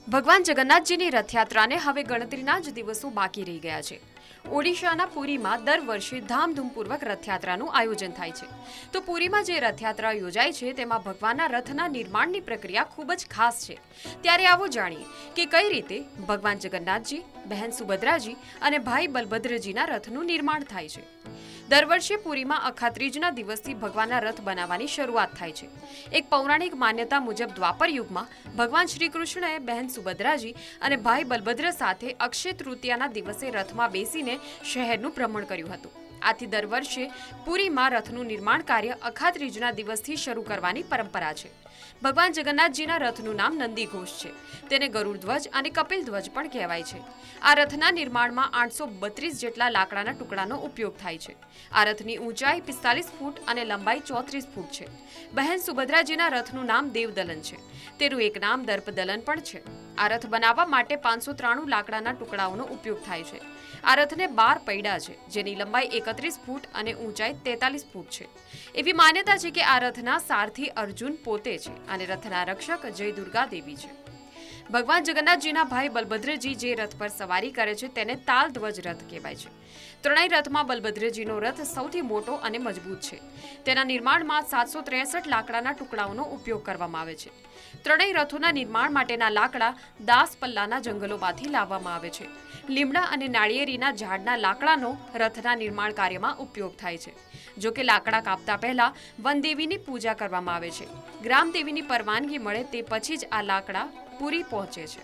ભગવાન જગન્નાથજીની રથયાત્રાને હવે ગણતરીના જ દિવસો બાકી રહી ગયા છે। ઓડિશાના પુરીમાં દર વર્ષે ધામધૂમપૂર્વક રથયાત્રાનું આયોજન થાય છે। તો પુરીમાં જે રથયાત્રા યોજાય છે તેમાં ભગવાનના રથના નિર્માણની પ્રક્રિયા ખૂબ જ ખાસ છે। ત્યારે આવો જાણીએ કે કઈ રીતે ભગવાન જગન્નાથજી, બહેન સુભદ્રાજી અને ભાઈ બલભદ્રજીના રથનું નિર્માણ થાય છે। દર વર્ષે પુરીમાં અખાત્રીજના દિવસથી ભગવાનના રથ બનાવવાની શરૂઆત થાય છે। એક પૌરાણિક માન્યતા મુજબ દ્વાપર યુગમાં ભગવાન શ્રી કૃષ્ણએ બહેન સુભદ્રાજી અને ભાઈ બલભદ્ર સાથે અક્ષય તૃતીયાના દિવસે રથમાં બેસીને શહેરનું ભ્રમણ કર્યું હતું। આથી દર વર્ષે પુરીમાં રથનું નિર્માણ કાર્ય અખાત્રીજના દિવસથી શરૂ કરવાની પરંપરા છે। ભગવાન જગન્નાથજીના રથનું નામ નંદીઘોષ છે। તેને ગરુડધ્વજ અને કપિલધ્વજ પણ કહેવાય છે। આ રથના નિર્માણમાં 832 જેટલા લાકડાના ટુકડાનો ઉપયોગ થાય છે। આ રથની ઊંચાઈ 45 ફૂટ અને લંબાઈ 34 ફૂટ છે। બહેન સુભદ્રાજીના રથનું નામ દેવદલન છે। તેનું એક નામ દર્પદલન પણ છે। આ રથ બનાવવા માટે 593 લાકડાના ટુકડાઓનો ઉપયોગ થાય છે। આ રથને 12 પૈડા છે, જેની લંબાઈ 31 ફૂટ અને ઊંચાઈ 43 ફૂટ છે। એવી માન્યતા છે કે આ રથના સારથી અર્જુન પોતે છે અને રથના રક્ષક જય દુર્ગા દેવી છે। ભગવાન જગન્નાથજીના ભાઈ બલભદ્રજી જે રથ પર સવારી કરે છે તેને તાલધ્વજ રથ કહેવાય છે। ત્રણેય રથમાં બલભદ્રજીનો રથ સૌથી મોટો અને મજબૂત છે। તેના નિર્માણમાં 763 લાકડાના ટુકડાઓનો ઉપયોગ કરવામાં આવે છે। ત્રણેય રથોના નિર્માણ માટેના લાકડા દાસપલ્લાના જંગલોમાંથી લાવવામાં આવે છે। લીમડા અને નાળિયેરીના ઝાડના લાકડાનો રથના નિર્માણ કાર્યમાં ઉપયોગ થાય છે। જો કે લાકડા કાપતા પહેલા વનદેવીની પૂજા કરવામાં આવે છે। ગ્રામદેવીની પરવાનગી મળે તે પછી જ આ લાકડા પુરી પહોંચે છે।